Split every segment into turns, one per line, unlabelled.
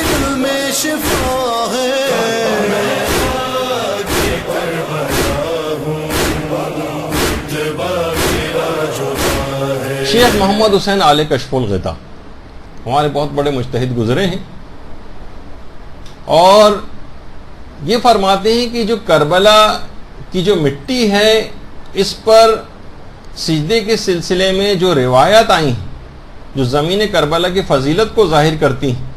دل میں شفا ہے.
شیخ محمد حسین آل کشف الغطا ہمارے بہت بڑے مجتہد گزرے ہیں، اور یہ فرماتے ہیں کہ جو کربلا کی جو مٹی ہے اس پر سجدے کے سلسلے میں جو روایات آئی ہیں جو زمین کربلا کی فضیلت کو ظاہر کرتی ہیں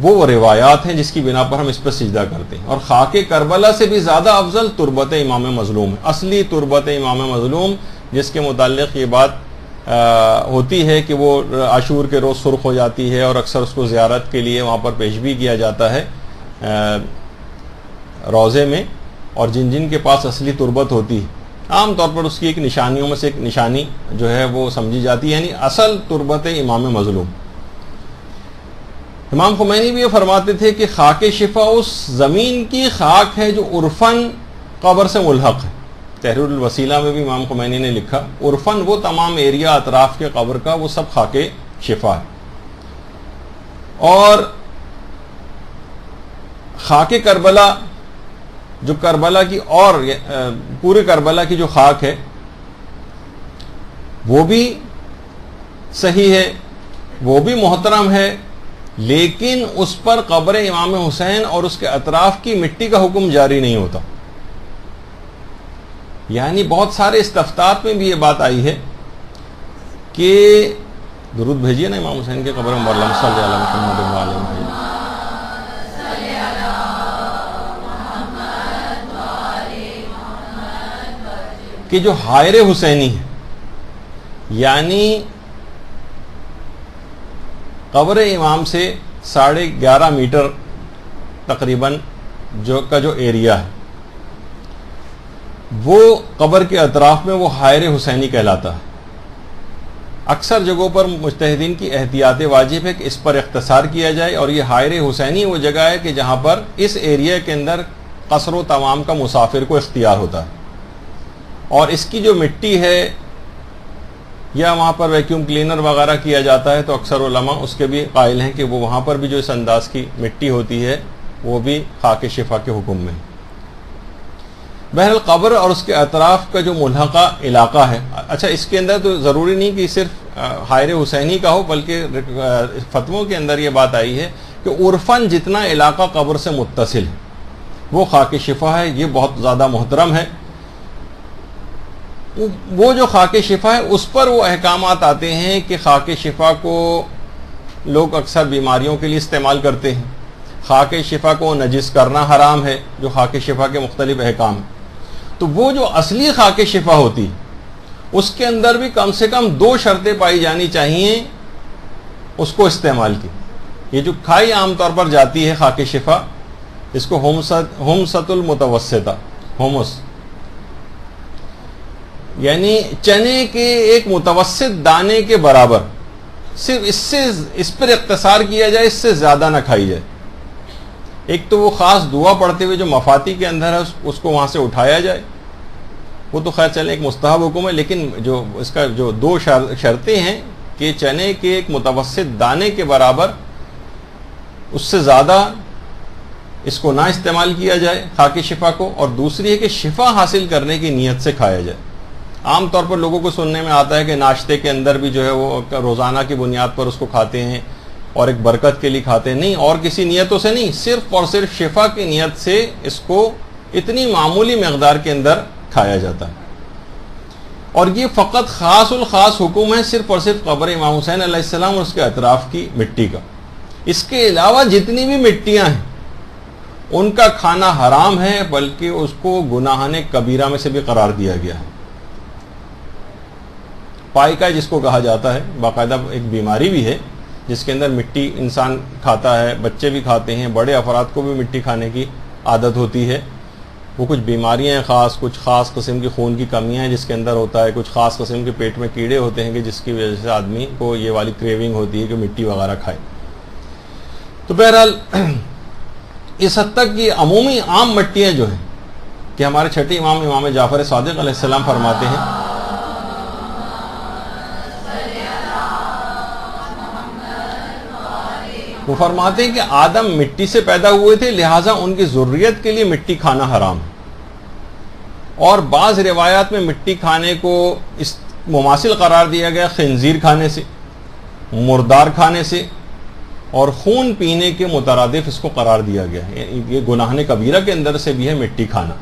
وہ روایات ہیں جس کی بنا پر ہم اس پر سجدہ کرتے ہیں. اور خاک کربلا سے بھی زیادہ افضل تربت امام مظلوم ہے. اصلی تربت امام مظلوم جس کے متعلق یہ بات ہوتی ہے کہ وہ عاشور کے روز سرخ ہو جاتی ہے اور اکثر اس کو زیارت کے لیے وہاں پر پیش بھی کیا جاتا ہے روضے میں، اور جن جن کے پاس اصلی تربت ہوتی ہے عام طور پر اس کی ایک نشانیوں میں سے ایک نشانی جو ہے وہ سمجھی جاتی ہے، یعنی اصل تربت امام مظلوم. امام خمینی بھی یہ فرماتے تھے کہ خاک شفا اس زمین کی خاک ہے جو عرفاً قبر سے ملحق ہے. تحریر الوسیلہ میں بھی امام خمینی نے لکھا عرفاً وہ تمام ایریا اطراف کے قبر کا وہ سب خاک شفا ہے. اور خاک کربلا جو کربلا کی اور پورے کربلا کی جو خاک ہے وہ بھی صحیح ہے، وہ بھی محترم ہے، لیکن اس پر قبر امام حسین اور اس کے اطراف کی مٹی کا حکم جاری نہیں ہوتا. یعنی بہت سارے استفتاءات میں بھی یہ بات آئی ہے کہ درود بھیجیے نا امام حسین کے قبر میں، اللہم صلی علی محمد و علی محمد، کہ جو حائر حسینی ہے یعنی قبر امام سے 11.5 میٹر تقریباً کا جو ایریا ہے وہ قبر کے اطراف میں وہ حائر حسینی کہلاتا ہے. اکثر جگہوں پر مجتہدین کی احتیاط واجب ہے کہ اس پر اختصار کیا جائے، اور یہ حائر حسینی وہ جگہ ہے کہ جہاں پر اس ایریا کے اندر قصر و تمام کا مسافر کو اختیار ہوتا ہے، اور اس کی جو مٹی ہے یا وہاں پر ویکیوم کلینر وغیرہ کیا جاتا ہے تو اکثر علماء اس کے بھی قائل ہیں کہ وہ وہاں پر بھی جو اس انداز کی مٹی ہوتی ہے وہ بھی خاک شفا کے حکم میں ہے. بہرحال قبر اور اس کے اطراف کا جو ملحقہ علاقہ ہے، اچھا اس کے اندر تو ضروری نہیں کہ صرف حائر حسینی کا ہو، بلکہ فتووں کے اندر یہ بات آئی ہے کہ عرفاً جتنا علاقہ قبر سے متصل ہے وہ خاک شفا ہے. یہ بہت زیادہ محترم ہے. وہ جو خاک شفا ہے اس پر وہ احکامات آتے ہیں کہ خاک شفا کو لوگ اکثر بیماریوں کے لیے استعمال کرتے ہیں. خاک شفا کو نجس کرنا حرام ہے، جو خاک شفا کے مختلف احکام ہیں. تو وہ جو اصلی خاک شفا ہوتی اس کے اندر بھی کم سے کم 2 شرطیں پائی جانی چاہیے اس کو استعمال کی. یہ جو کھائی عام طور پر جاتی ہے خاک شفا، اس کو ہمست المتوسطہ، ہومس یعنی چنے کے ایک متوسط دانے کے برابر، صرف اس پر اختصار کیا جائے، اس سے زیادہ نہ کھائی جائے. ایک تو وہ خاص دعا پڑھتے ہوئے جو مفاتی کے اندر ہے اس کو وہاں سے اٹھایا جائے، وہ تو خیر چلیں ایک مستحب حکم ہے، لیکن جو اس کا جو 2 شرطیں ہیں کہ چنے کے ایک متوسط دانے کے برابر، اس سے زیادہ اس کو نہ استعمال کیا جائے خاک شفا کو، اور دوسری ہے کہ شفا حاصل کرنے کی نیت سے کھایا جائے. عام طور پر لوگوں کو سننے میں آتا ہے کہ ناشتے کے اندر بھی جو ہے وہ روزانہ کی بنیاد پر اس کو کھاتے ہیں اور ایک برکت کے لیے کھاتے ہیں. نہیں، اور کسی نیتوں سے نہیں، صرف اور صرف شفا کی نیت سے اس کو اتنی معمولی مقدار کے اندر کھایا جاتا ہے. اور یہ فقط خاص الخاص حکم ہے صرف اور صرف قبر امام حسین علیہ السلام اور اس کے اطراف کی مٹی کا. اس کے علاوہ جتنی بھی مٹیاں ہیں ان کا کھانا حرام ہے، بلکہ اس کو گناہان کبیرہ میں سے بھی قرار دیا گیا ہے. پائکا جس کو کہا جاتا ہے، باقاعدہ ایک بیماری بھی ہے جس کے اندر مٹی انسان کھاتا ہے، بچے بھی کھاتے ہیں، بڑے افراد کو بھی مٹی کھانے کی عادت ہوتی ہے. وہ کچھ بیماریاں ہیں خاص، کچھ خاص قسم کی خون کی کمیاں ہیں جس کے اندر ہوتا ہے، کچھ خاص قسم کے پیٹ میں کیڑے ہوتے ہیں کہ جس کی وجہ سے آدمی کو یہ والی کریونگ ہوتی ہے کہ مٹی وغیرہ کھائے. تو بہرحال اس حد تک یہ عمومی عام مٹیاں جو ہیں کہ ہمارے چھٹے امام جعفر صادق علیہ السلام فرماتے ہیں وہ فرماتے ہیں کہ آدم مٹی سے پیدا ہوئے تھے، لہٰذا ان کی ذریت کے لیے مٹی کھانا حرام ہے۔ اور بعض روایات میں مٹی کھانے کو اس مماثل قرار دیا گیا خنزیر کھانے سے، مردار کھانے سے، اور خون پینے کے مترادف اس کو قرار دیا گیا ہے۔ یہ گناہ کبیرہ کے اندر سے بھی ہے مٹی کھانا،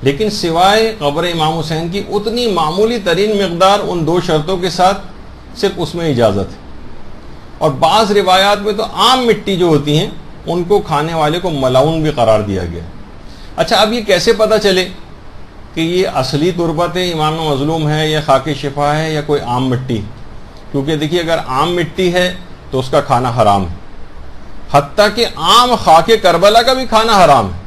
لیکن سوائے قبر امام حسین کی اتنی معمولی ترین مقدار ان دو شرطوں کے ساتھ صرف اس میں اجازت ہے۔ اور بعض روایات میں تو عام مٹی جو ہوتی ہیں ان کو کھانے والے کو ملعون بھی قرار دیا گیا۔ اچھا، اب یہ کیسے پتہ چلے کہ یہ اصلی تربت امام مظلوم ہے یا خاک شفا ہے یا کوئی عام مٹی؟ کیونکہ دیکھیے اگر عام مٹی ہے تو اس کا کھانا حرام ہے، حتیٰ کہ عام خاک کربلا کا بھی کھانا حرام ہے۔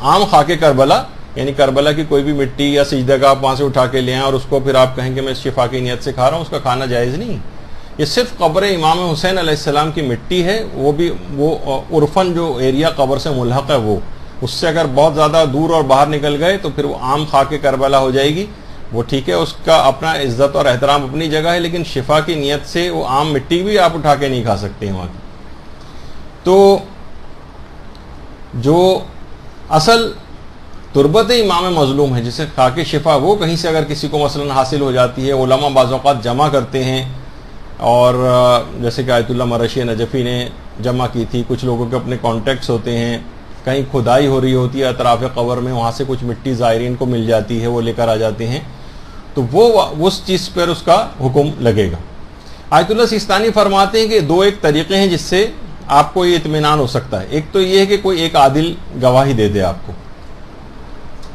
عام خاک کربلا یعنی کربلا کی کوئی بھی مٹی یا سجدہ کا آپ وہاں سے اٹھا کے لے آئیں اور اس کو پھر آپ کہیں کہ میں شفا کی نیت سے کھا رہا ہوں، اس کا کھانا جائز نہیں۔ یہ صرف قبر امام حسین علیہ السلام کی مٹی ہے، وہ بھی وہ عرفاً جو ایریا قبر سے ملحق ہے وہ، اس سے اگر بہت زیادہ دور اور باہر نکل گئے تو پھر وہ عام خاک کربلا ہو جائے گی۔ وہ ٹھیک ہے، اس کا اپنا عزت اور احترام اپنی جگہ ہے، لیکن شفا کی نیت سے وہ عام مٹی بھی آپ اٹھا کے نہیں کھا سکتے ہیں وہاں کی۔ تو جو اصل تربت امام مظلوم ہے جسے خاک شفا، وہ کہیں سے اگر کسی کو مثلا حاصل ہو جاتی ہے، علماء بعض اوقات جمع کرتے ہیں، اور جیسے کہ آیت اللہ مرشی نجفی نے جمع کی تھی، کچھ لوگوں کے اپنے کانٹیکٹس ہوتے ہیں، کہیں کھدائی ہو رہی ہوتی ہے اطراف قبر میں، وہاں سے کچھ مٹی زائرین کو مل جاتی ہے، وہ لے کر آ جاتے ہیں، تو وہ اس چیز پر اس کا حکم لگے گا۔ آیت اللہ سیستانی فرماتے ہیں کہ دو ایک طریقے ہیں جس سے آپ کو یہ اطمینان ہو سکتا ہے۔ ایک تو یہ ہے کہ کوئی ایک عادل گواہی دے دے، آپ کو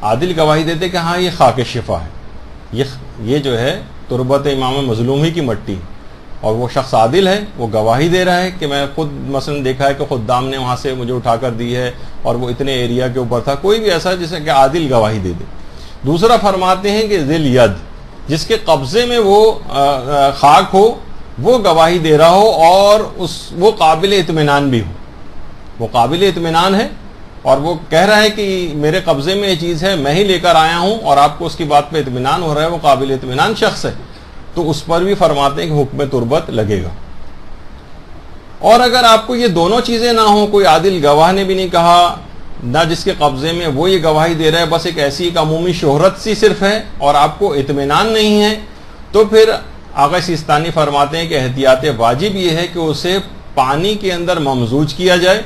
عادل گواہی دے دے کہ ہاں یہ خاک شفا ہے، یہ جو ہے تربت امام مظلوم ہی کی مٹی، اور وہ شخص عادل ہے، وہ گواہی دے رہا ہے کہ میں خود مثلا دیکھا ہے کہ خدام نے وہاں سے مجھے اٹھا کر دی ہے اور وہ اتنے ایریا کے اوپر تھا، کوئی بھی ایسا جسے کہ عادل گواہی دے دے۔ دوسرا فرماتے ہیں کہ ذل ید، جس کے قبضے میں وہ خاک ہو، وہ گواہی دے رہا ہو اور وہ قابل اطمینان بھی ہو، وہ قابل اطمینان ہے اور وہ کہہ رہا ہے کہ میرے قبضے میں یہ چیز ہے، میں ہی لے کر آیا ہوں، اور آپ کو اس کی بات پہ اطمینان ہو رہا ہے، وہ قابل اطمینان شخص ہے، تو اس پر بھی فرماتے ہیں کہ حکم تربت لگے گا۔ اور اگر آپ کو یہ دونوں چیزیں نہ ہوں، کوئی عادل گواہ نے بھی نہیں کہا، نہ جس کے قبضے میں وہ یہ گواہی دے رہا ہے، بس ایک ایسی ایک عمومی شہرت سی صرف ہے اور آپ کو اطمینان نہیں ہے، تو پھر آقا سیستانی فرماتے ہیں کہ احتیاط واجب یہ ہے کہ اسے پانی کے اندر ممزوج کیا جائے،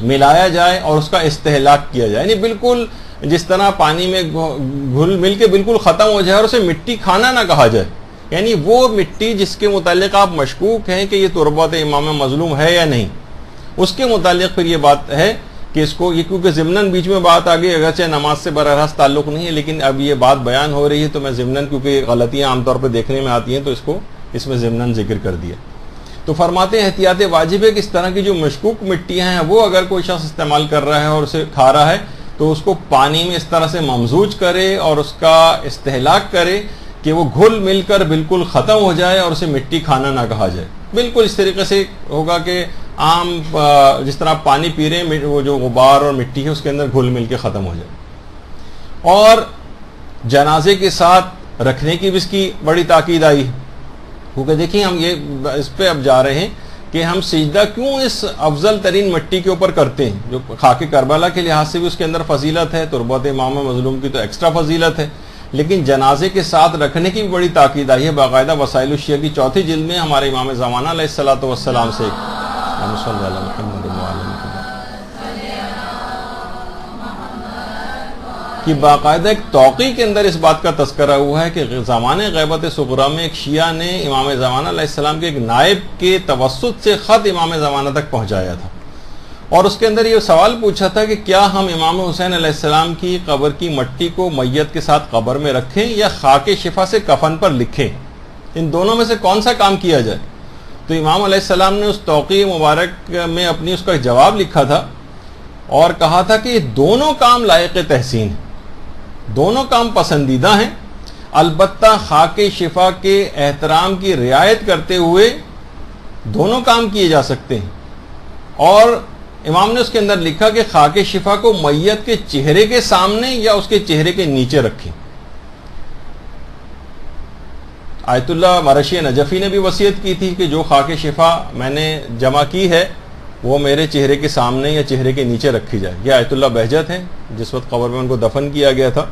ملایا جائے اور اس کا استہلاک کیا جائے، یعنی بالکل جس طرح پانی میں گھل مل کے بالکل ختم ہو جائے، اور اسے مٹی کھانا نہ کہا جائے، یعنی وہ مٹی جس کے متعلق آپ مشکوک ہیں کہ یہ تربت امام مظلوم ہے یا نہیں، اس کے متعلق پھر یہ بات ہے کہ اس کو یہ، کیونکہ ضمناً بیچ میں بات آ گئی، اگرچہ نماز سے براہ راست تعلق نہیں ہے، لیکن اب یہ بات بیان ہو رہی ہے تو میں ضمناً، کیونکہ غلطیاں عام طور پہ دیکھنے میں آتی ہیں تو اس میں ضمناً ذکر کر دیا۔ تو فرماتے ہیں احتیاط واجب ہے کہ اس طرح کی جو مشکوک مٹیاں ہیں وہ اگر کوئی شخص استعمال کر رہا ہے اور اسے کھا رہا ہے تو اس کو پانی میں اس طرح سے ممزوج کرے اور اس کا استہلاک کرے کہ وہ گھل مل کر بالکل ختم ہو جائے اور اسے مٹی کھانا نہ کہا جائے۔ بالکل اس طریقے سے ہوگا کہ عام جس طرح پانی پی رہے ہیں، وہ جو غبار اور مٹی ہے اس کے اندر گھل مل کے ختم ہو جائے۔ اور جنازے کے ساتھ رکھنے کی بھی اس کی بڑی تاکید آئی، کیونکہ دیکھیں ہم یہ اس پہ اب جا رہے ہیں کہ ہم سجدہ کیوں اس افضل ترین مٹی کے اوپر کرتے ہیں، جو خاک کربلا کے لحاظ سے بھی اس کے اندر فضیلت ہے، تربت امام مظلوم کی تو ایکسٹرا فضیلت ہے، لیکن جنازے کے ساتھ رکھنے کی بھی بڑی تاکید آئی ہے۔ باقاعدہ وسائل الشیعہ کی 4 جلد میں ہمارے امام زمانہ علیہ الصلوۃ والسلام سے کہ باقاعدہ ایک توقیع کے اندر اس بات کا تذکرہ ہوا ہے کہ زمانے غیبت صغریٰ میں ایک شیعہ نے امام زمانہ علیہ السلام کے ایک نائب کے توسط سے خط امام زمانہ تک پہنچایا تھا، اور اس کے اندر یہ سوال پوچھا تھا کہ کیا ہم امام حسین علیہ السلام کی قبر کی مٹی کو میت کے ساتھ قبر میں رکھیں یا خاک شفا سے کفن پر لکھیں، ان دونوں میں سے کون سا کام کیا جائے؟ تو امام علیہ السلام نے اس توقیع مبارک میں اپنی اس کا جواب لکھا تھا اور کہا تھا کہ یہ دونوں کام لائق تحسین ہیں، دونوں کام پسندیدہ ہیں، البتہ خاک شفا کے احترام کی رعایت کرتے ہوئے دونوں کام کیے جا سکتے ہیں۔ اور امام نے اس کے اندر لکھا کہ خاک شفا کو میت کے چہرے کے سامنے یا اس کے چہرے کے نیچے رکھیں۔ آیت اللہ مرشی نجفی نے بھی وصیت کی تھی کہ جو خاک شفا میں نے جمع کی ہے وہ میرے چہرے کے سامنے یا چہرے کے نیچے رکھی جائے. یہ آیت اللہ بہجت ہیں جس وقت قبر میں ان کو دفن کیا گیا تھا.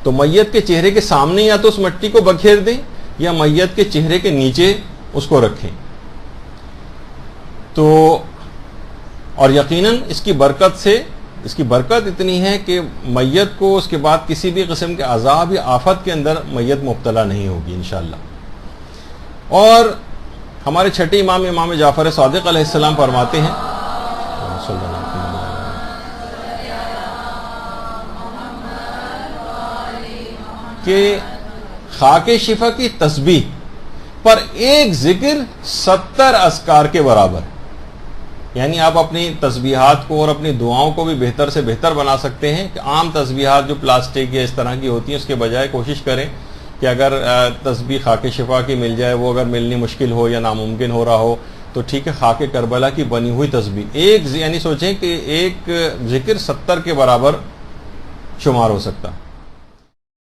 تو میت کے چہرے کے سامنے یا تو اس مٹی کو بکھیر دیں یا میت کے چہرے کے نیچے اس کو رکھیں. تو اور یقیناً اس کی برکت اتنی ہے کہ میت کو اس کے بعد کسی بھی قسم کے عذاب یا آفت کے اندر میت مبتلا نہیں ہوگی انشاءاللہ. اور ہمارے چھٹے امام جعفر صادق علیہ السلام فرماتے ہیں کہ خاک شفا کی تسبیح پر ایک ذکر 70 اذکار کے برابر. یعنی آپ اپنی تسبیحات کو اور اپنی دعاؤں کو بھی بہتر سے بہتر بنا سکتے ہیں کہ عام تسبیحات جو پلاسٹک یا اس طرح کی ہوتی ہیں اس کے بجائے کوشش کریں کہ اگر تسبیح خاک شفا کی مل جائے، وہ اگر ملنی مشکل ہو یا ناممکن ہو رہا ہو تو ٹھیک ہے، خاک کربلا کی بنی ہوئی تسبیح یعنی سوچیں کہ ایک ذکر 70 کے برابر شمار ہو سکتا.